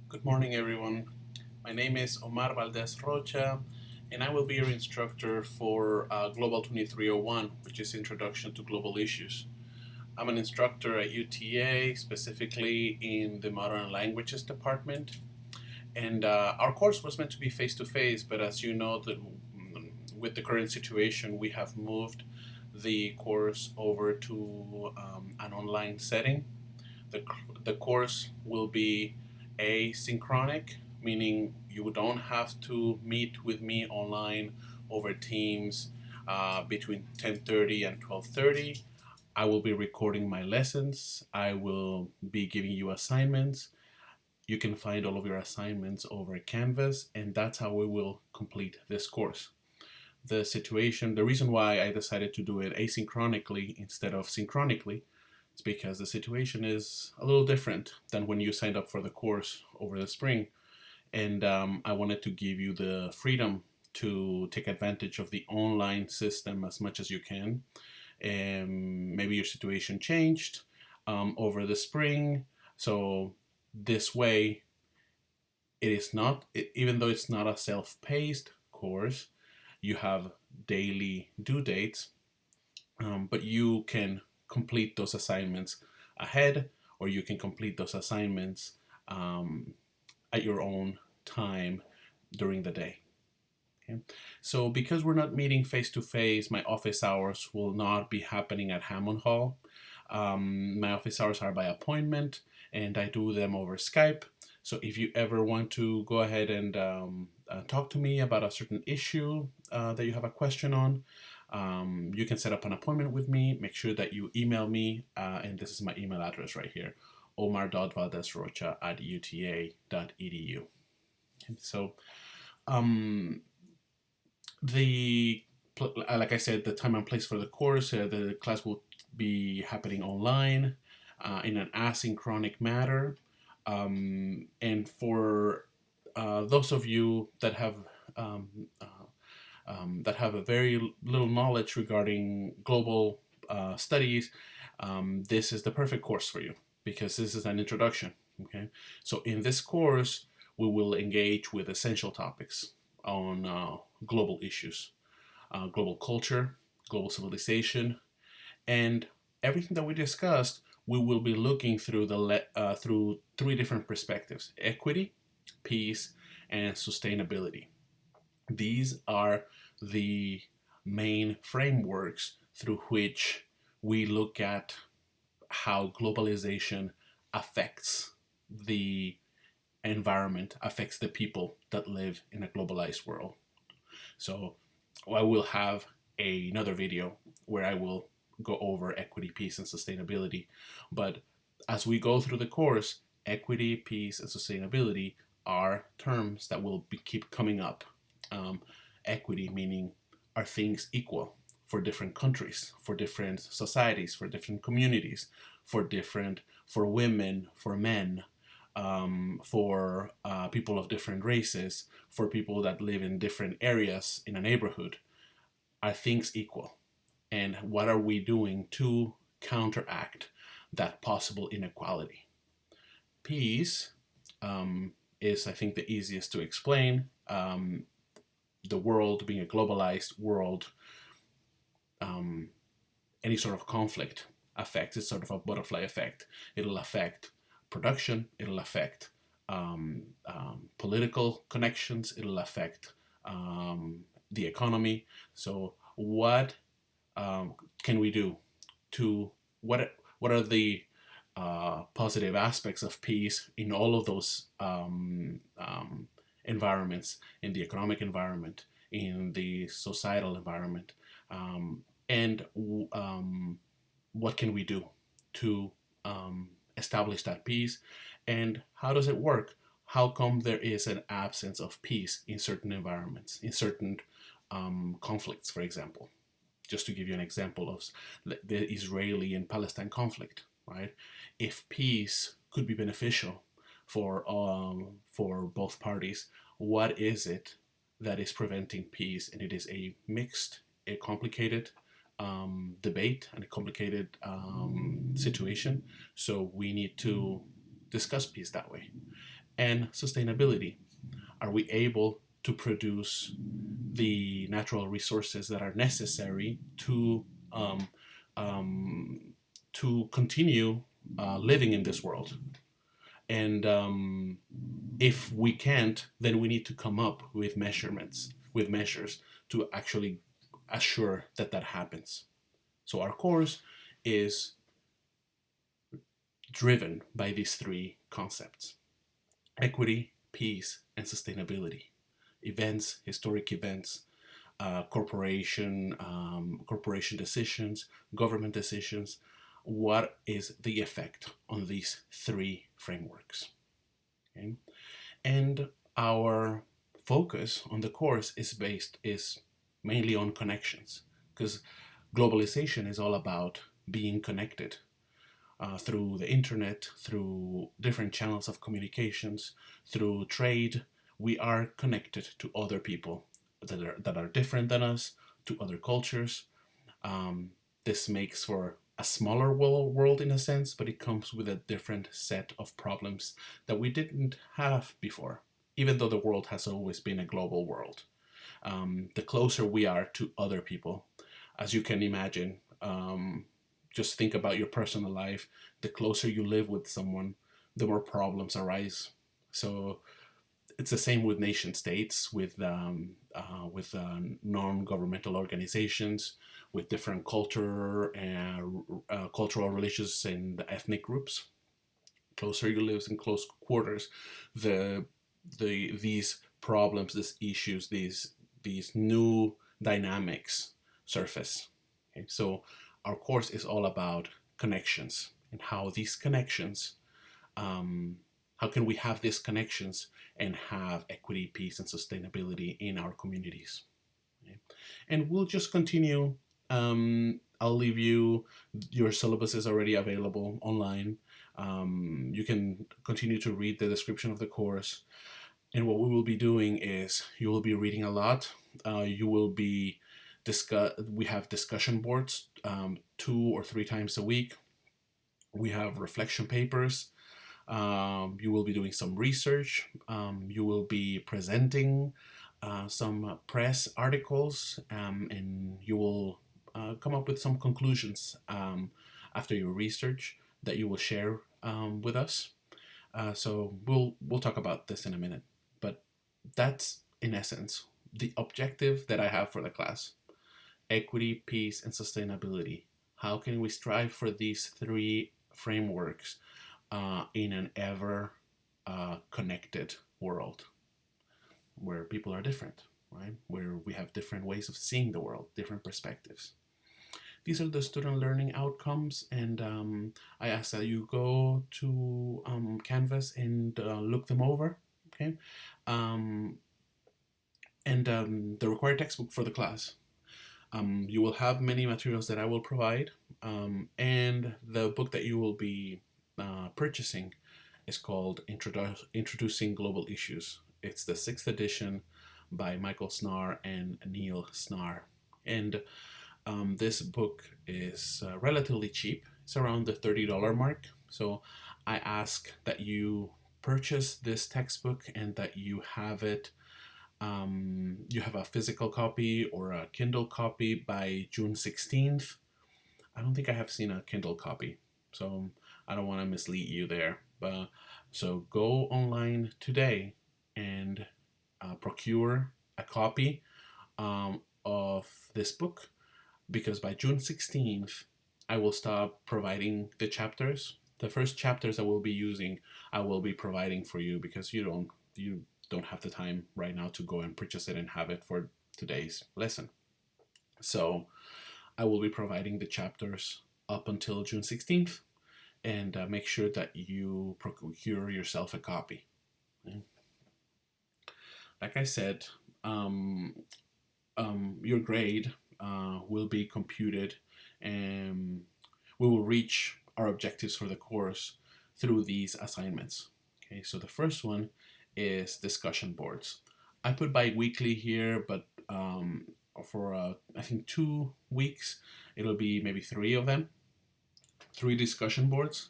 Good morning, everyone. My name is Omar Valdez Rocha, and I will be your instructor for Global 2301, which is Introduction to Global Issues. I'm an instructor at UTA, specifically in the Modern Languages Department, and our course was meant to be face to face, but as you know, with the current situation, we have moved the course over to an online setting. The, the course will be asynchronic, meaning you don't have to meet with me online over Teams between 10:30 and 12:30. I will be recording my lessons. I will be giving you assignments. You can find all of your assignments over Canvas, and that's how we will complete this course. The reason why I decided to do it asynchronically instead of synchronically is because the situation is a little different than when you signed up for the course over the spring. And I wanted to give you the freedom to take advantage of the online system as much as you can. And maybe your situation changed over the spring. So this way, it is not, even though it's not a self paced course, you have daily due dates, but you can complete those assignments ahead, or you can complete those assignments um, at your own time during the day. Okay? So, because we're not meeting face to face, my office hours will not be happening at Hammond Hall. My office hours are by appointment, and I do them over Skype. So, if you ever want to go ahead and talk to me about a certain issue that you have a question on, you can set up an appointment with me. Make sure that you email me, and this is my email address right here, omar.valdezrocha@uta.edu. And so, um, the like I said, the time and place for the course, the class will be happening online in an asynchronic manner. And for those of you um, uh, that have a very little knowledge regarding global studies, this is the perfect course for you because this is an introduction. Okay, so in this course, we will engage with essential topics on global issues, global culture, global civilization, and everything that we discussed. We will be looking through three different perspectives: equity, peace, and sustainability. These are the main frameworks through which we look at how globalization affects the environment, affects the people that live in a globalized world. So I will have another video where I will go over equity, peace, and sustainability. But as we go through the course, equity, peace, and sustainability are terms that will keep coming up. Um, Equity meaning, are things equal for different countries, for different societies, for different communities, for women, for men, for people of different races, for people that live in different areas in a neighborhood. Are things equal? And what are we doing to counteract that possible inequality? Peace is, I think, the easiest to explain. The world being a globalized world, um, any sort of conflict affects, it's sort of a butterfly effect. It'll affect production, it'll affect political connections, it'll affect the economy. So, what can we do to what are the positive aspects of peace in all of those environments, in the economic environment, in the societal environment, and what can we do to establish that peace, and how does it work? How come there is an absence of peace in certain environments, in certain conflicts, for example? Just to give you an example of the Israeli and Palestine conflict, right? If peace could be beneficial for both parties, what is it that is preventing peace? And it is a mixed, a complicated debate and a complicated situation. So we need to discuss peace that way. and sustainability. Are we able to produce the natural resources that are necessary um, um, to continue living in this world? And if we can't, then we need to come up with measures to actually assure that that happens. So our course is driven by these three concepts: equity, peace, and sustainability. Events, historic events, corporation decisions, government decisions. What is the effect on these three frameworks? Okay? And our focus on the course is mainly on connections, because globalization is all about being connected through the internet, through different channels of communications, through trade. We are connected to other people that are different than us, to other cultures. Um, this makes for a smaller world in a sense, but it comes with a different set of problems that we didn't have before, even though the world has always been a global world. The closer we are to other people, as you can imagine, just think about your personal life. The closer you live with someone, the more problems arise. So it's the same with nation states, with non-governmental organizations, with different cultural, religious, and ethnic groups. Closer you live in close quarters, the these problems, these issues, these new dynamics surface. Okay? So our course is all about connections and how these connections, how can we have these connections and have equity, peace, and sustainability in our communities. Okay? And we'll just continue. I'll leave you, your syllabus is already available online. You can continue to read the description of the course. And what we will be doing is you will be reading a lot. You will be we have discussion boards 2 or 3 times a week. We have reflection papers. You will be doing some research. You will be presenting some press articles, and you will come up with some conclusions after your research that you will share with us. So we'll talk about this in a minute, but that's in essence the objective that I have for the class: equity, peace, and sustainability. How can we strive for these three frameworks in an ever connected world where people are different, right? Where we have different ways of seeing the world, different perspectives. These are the student learning outcomes, and I ask that you go to Canvas and look them over, okay? Um, and the required textbook for the class. You will have many materials that I will provide, and the book that you will be purchasing is called Introducing Global Issues. It's the 6th edition by Michael Snar and Neil Snar. And this book is relatively cheap. It's around the $30 mark. So I ask that you purchase this textbook and that you have it. You have a physical copy or a Kindle copy by June 16th. I don't think I have seen a Kindle copy, so I don't want to mislead you there. But so go online today and procure a copy of this book, because by June 16th, I will stop providing the chapters. The first chapters I will be using, I will be providing for you, because you don't have the time right now to go and purchase it and have it for today's lesson. So I will be providing the chapters up until June 16th, and make sure that you procure yourself a copy. Okay? Like I said, your grade will be computed, and we will reach our objectives for the course through these assignments. Okay, so the first one is discussion boards. I put bi-weekly here, but for I think 2 weeks, it'll be maybe 3 of them, 3 discussion boards.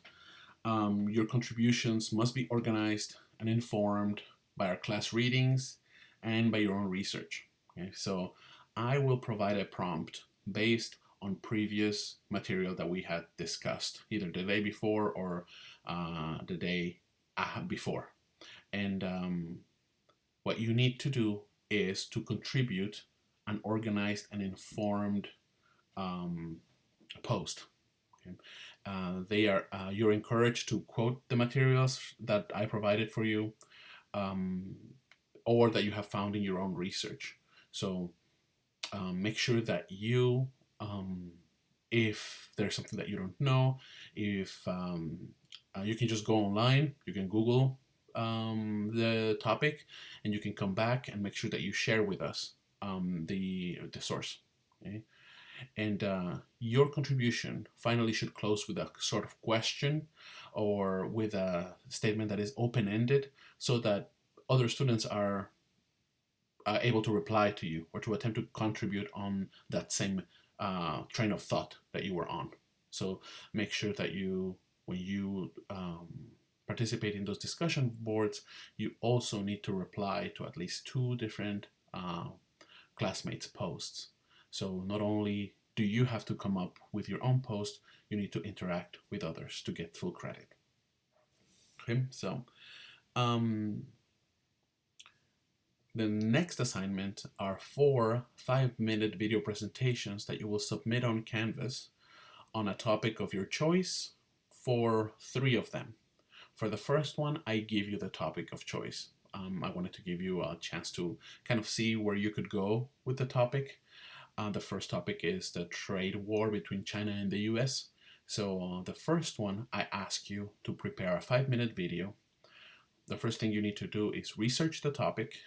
Your contributions must be organized and informed by our class readings and by your own research. Okay? So I will provide a prompt based on previous material that we had discussed, either the day before or the day before. And what you need to do is to contribute an organized and informed post. Okay? You're encouraged to quote the materials that I provided for you, or that you have found in your own research. So make sure that you, if there's something that you don't know, if you can just go online, you can Google the topic, and you can come back and make sure that you share with us the source. Okay? And your contribution finally should close with a sort of question or with a statement that is open-ended, so that other students are able to reply to you or to attempt to contribute on that same train of thought that you were on. So make sure that when you participate in those discussion boards, you also need to reply to at least 2 different classmates' posts. So not only do you have to come up with your own post, you need to interact with others to get full credit. Okay, so the next assignment are 4 5-minute video presentations that you will submit on Canvas on a topic of your choice for 3 of them. For the first one, I give you the topic of choice. I wanted to give you a chance to kind of see where you could go with the topic. The first topic is the trade war between China and the US. So the first one, I ask you to prepare a 5-minute video. The first thing you need to do is research the topic.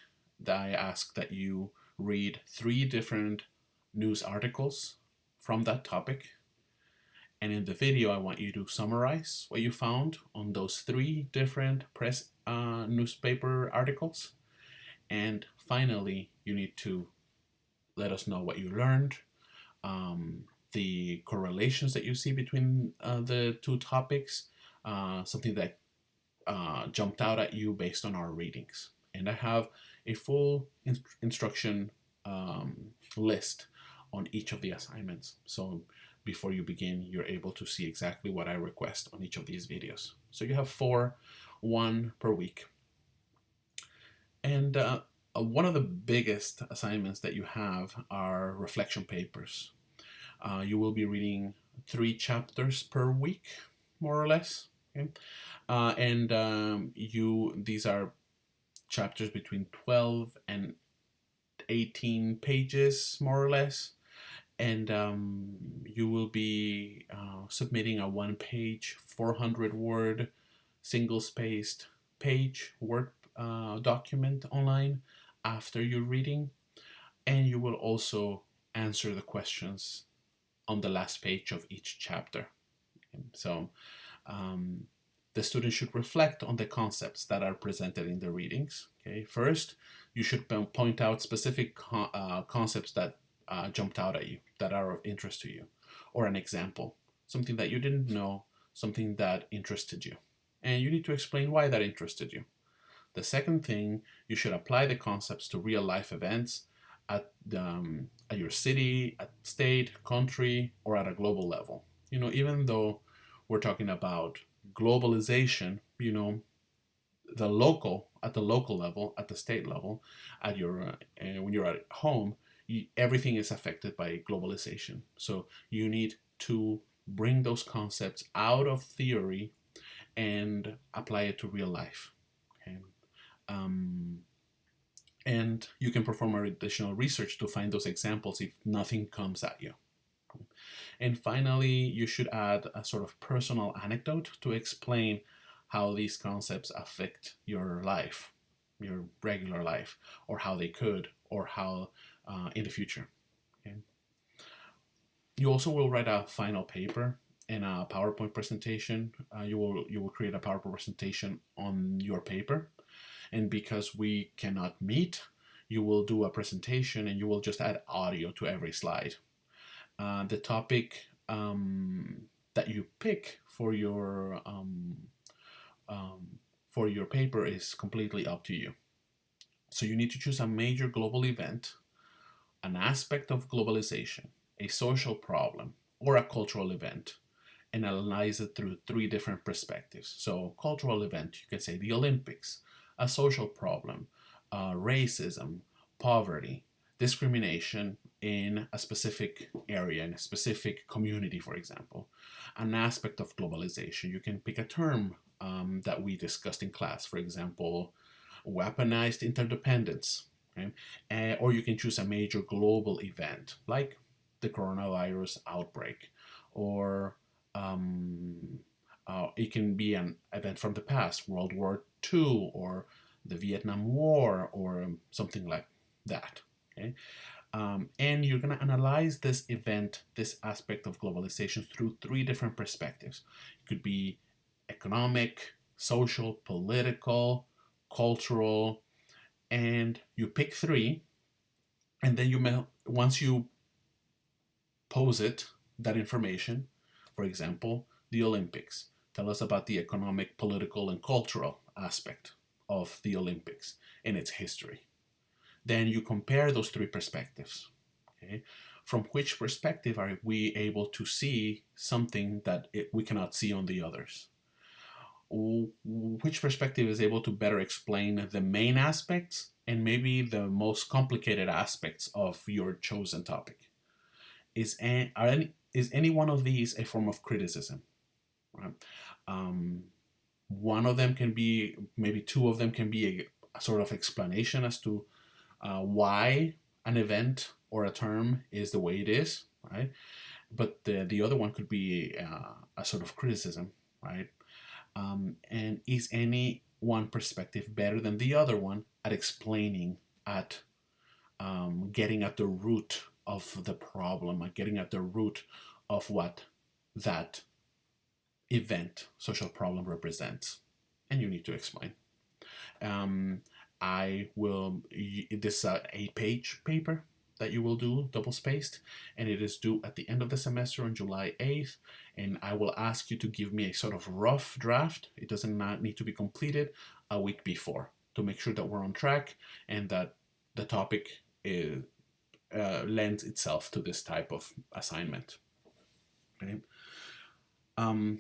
I ask that you read 3 different news articles from that topic. And in the video, I want you to summarize what you found on those 3 different press newspaper articles. And finally, you need to let us know what you learned, the correlations that you see between the 2 topics, something that jumped out at you based on our readings. And I have a full instruction list on each of the assignments. So before you begin, you're able to see exactly what I request on each of these videos. So you have 4, 1 per week. And one of the biggest assignments that you have are reflection papers. You will be reading 3 chapters per week, more or less. Okay? These are chapters between 12 and 18 pages, more or less. And you will be submitting a 1-page, 400-word, single-spaced page Word document online after your reading. And you will also answer the questions on the last page of each chapter. So the student should reflect on the concepts that are presented in the readings. Okay, first, you should point out specific concepts that jumped out at you, that are of interest to you, or an example, something that you didn't know, something that interested you. And you need to explain why that interested you. The second thing, you should apply the concepts to real-life events at your city, at state, country, or at a global level. Even though we're talking about globalization, at the local level, at the state level, at your when you're at home, everything is affected by globalization. So you need to bring those concepts out of theory and apply it to real life. Okay? And you can perform additional research to find those examples if nothing comes at you. And finally, you should add a sort of personal anecdote to explain how these concepts affect your life, your regular life, or how they could, or how in the future. Okay? You also will write a final paper and a PowerPoint presentation. You will create a PowerPoint presentation on your paper. And because we cannot meet, you will do a presentation and you will just add audio to every slide. The topic that you pick for your for your paper is completely up to you. So you need to choose a major global event, an aspect of globalization, a social problem, or a cultural event, and analyze it through three different perspectives. So, cultural event, you could say the Olympics, a social problem, racism, poverty, discrimination in a specific area, in a specific community, for example. An aspect of globalization, you can pick a term that we discussed in class, for example, weaponized interdependence. Okay? Or you can choose a major global event like the coronavirus outbreak, or it can be an event from the past, World War II, or the Vietnam War, or something like that. Okay? And you're going to analyze this event, this aspect of globalization, through three different perspectives. It could be economic, social, political, cultural, and you pick three, and then once you pose it, that information, for example, the Olympics. Tell us about the economic, political, and cultural aspect of the Olympics and its history. Then you compare those three perspectives. Okay? From which perspective are we able to see something that we cannot see on the others? Which perspective is able to better explain the main aspects and maybe the most complicated aspects of your chosen topic? Is any one of these a form of criticism? Right? One of them can be, maybe two of them can be a sort of explanation as to why an event or a term is the way it is, right? But the other one could be a sort of criticism, right? And is any one perspective better than the other one at explaining, at getting at the root of the problem, at getting at the root of what that event, social problem represents? And you need to explain. I will, this is a 8-page paper that you will do double spaced, and it is due at the end of the semester on July 8th, and I will ask you to give me a sort of rough draft. It doesn't not need to be completed a week before, to make sure that we're on track and that the topic lends itself to this type of assignment. Okay.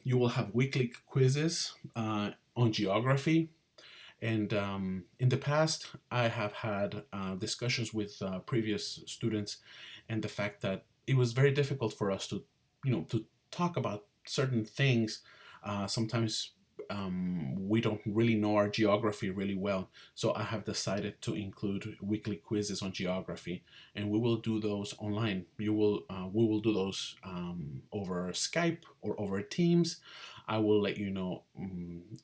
You will have weekly quizzes on geography. And in the past, I have had discussions with previous students, and the fact that it was very difficult for us to, to talk about certain things. Sometimes we don't really know our geography really well. So I have decided to include weekly quizzes on geography, and we will do those online. We will do those over Skype or over Teams. I will let you know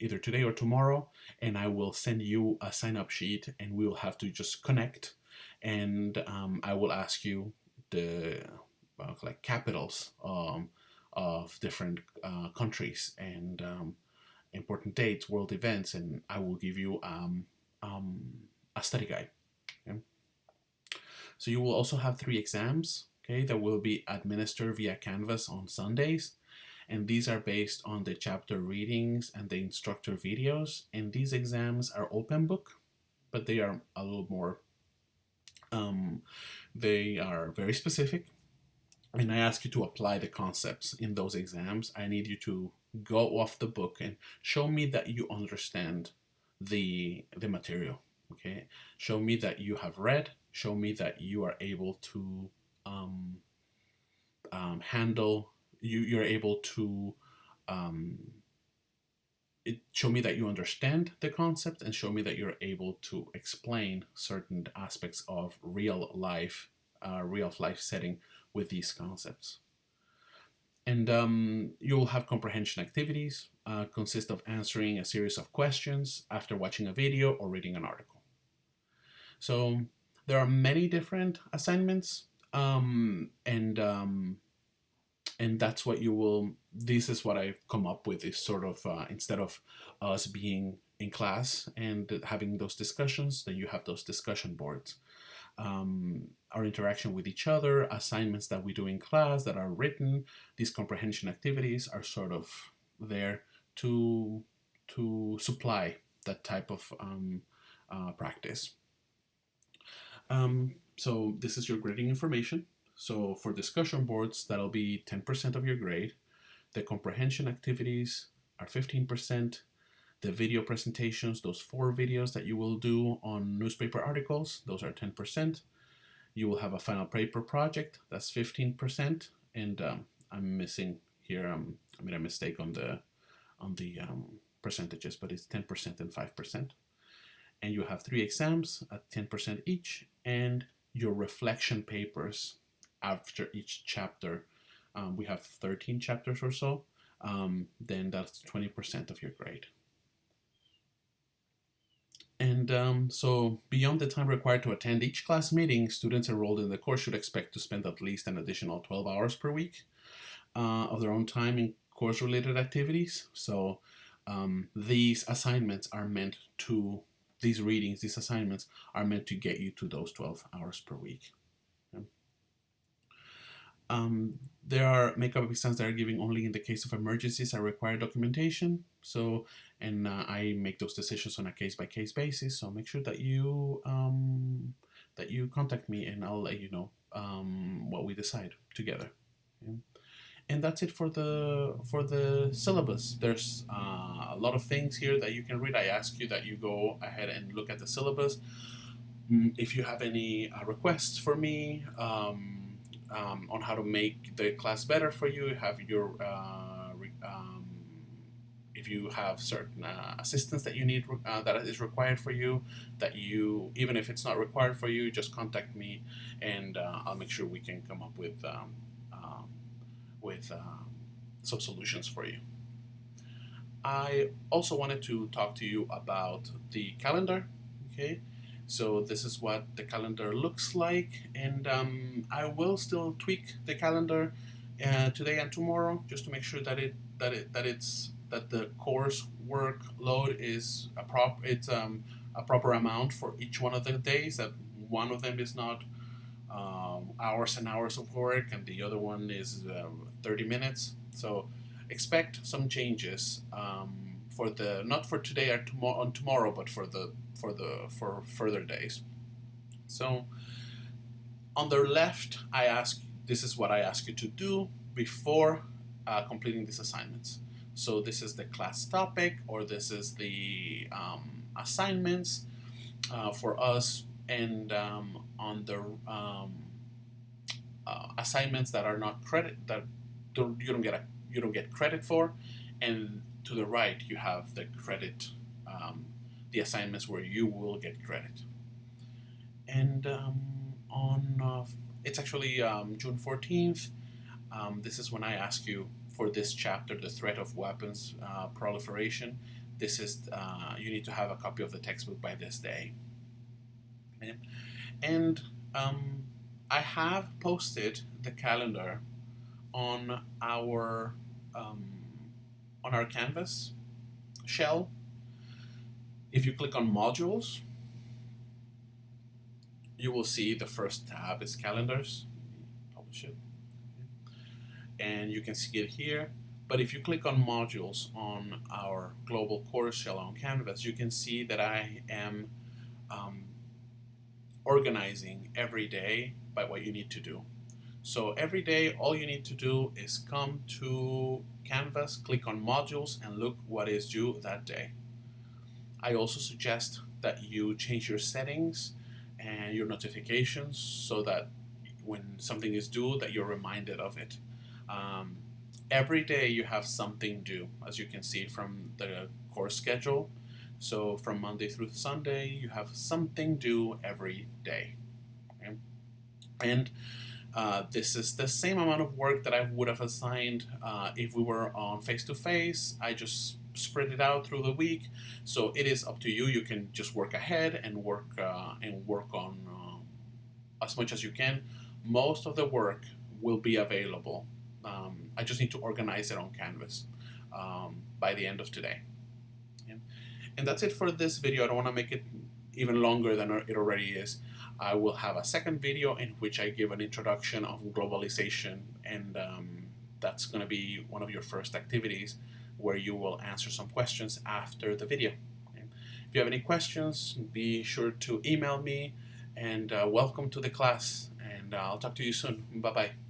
either today or tomorrow, and I will send you a sign-up sheet, and we will have to just connect, and I will ask you the like capitals of different countries and important dates, world events, and I will give you a study guide. Okay? So you will also have 3 exams, okay, that will be administered via Canvas on Sundays. And these are based on the chapter readings and the instructor videos. And these exams are open book, but they are a little more, they are very specific. And I ask you to apply the concepts in those exams. I need you to go off the book and show me that you understand the material. Okay, show me that you have read. Show me that you are able to handle. You're able to show me that you understand the concept, and show me that you're able to explain certain aspects of real life setting with these concepts. And you'll have comprehension activities, consist of answering a series of questions after watching a video or reading an article. So there are many different assignments, and that's what you will, this is what I've come up with, is sort of, instead of us being in class and having those discussions, then you have those discussion boards. Our interaction with each other, assignments that we do in class that are written, these comprehension activities are sort of there to supply that type of practice. So this is your grading information. So for discussion boards, that'll be 10% of your grade. The comprehension activities are 15%. The video presentations, those 4 videos that you will do on newspaper articles, those are 10%. You will have a final paper project, that's 15%. And I'm missing here, I made a mistake on the percentages, but it's 10% and 5%. And you have 3 exams at 10% each, and your reflection papers after each chapter. We have 13 chapters or so, then that's 20% of your grade. And so beyond the time required to attend each class meeting, students enrolled in the course should expect to spend at least an additional 12 hours per week of their own time in course-related activities. So these assignments are meant to, these readings, these assignments are meant to get you to those 12 hours per week. There are makeup exams that are giving only in the case of emergencies and require documentation. So, and I make those decisions on a case-by-case basis. So make sure that you contact me, and I'll let you know what we decide together. Okay? And that's it for the syllabus. There's a lot of things here that you can read. I ask you that you go ahead and look at the syllabus. If you have any requests for me on how to make the class better for you, have your if you have certain assistance that you need that is required for you, that you, even if it's not required for you, just contact me, and I'll make sure we can come up with some solutions for you. I also wanted to talk to you about the calendar. Okay, so this is what the calendar looks like, and I will still tweak the calendar today and tomorrow, just to make sure that the course workload is a proper amount for each one of the days. That one of them is not hours and hours of work, and the other one is 30 minutes. So expect some changes for the, not for today or tomorrow, but for further days. So on the left, this is what I ask you to do before completing these assignments. So this is the class topic, or this is the assignments for us, and on the assignments that are not credit, that you don't get credit for, and to the right you have the credit, the assignments where you will get credit. And it's actually June 14th. This is when I ask you for this chapter, the threat of weapons proliferation. This is you need to have a copy of the textbook by this day. Okay? And I have posted the calendar on our Canvas shell. If you click on modules, you will see the first tab is calendars. Publish it, and you can see it here. But if you click on modules on our global course shell on Canvas, you can see that I am organizing every day by what you need to do. So every day, all you need to do is come to Canvas, click on modules, and look what is due that day. I also suggest that you change your settings and your notifications so that when something is due, that you're reminded of it. Every day you have something due, as you can see from the course schedule. So from Monday through Sunday, you have something due every day. Okay? And this is the same amount of work that I would have assigned if we were on face-to-face. I just spread it out through the week. So it is up to you. You can just work ahead and work on as much as you can. Most of the work will be available. I just need to organize it on Canvas by the end of today. Yeah. And that's it for this video. I don't want to make it even longer than it already is. I will have a second video in which I give an introduction of globalization, and that's going to be one of your first activities where you will answer some questions after the video. Okay? you have any questions, be sure to email me. And welcome to the class. And I'll talk to you soon. Bye bye.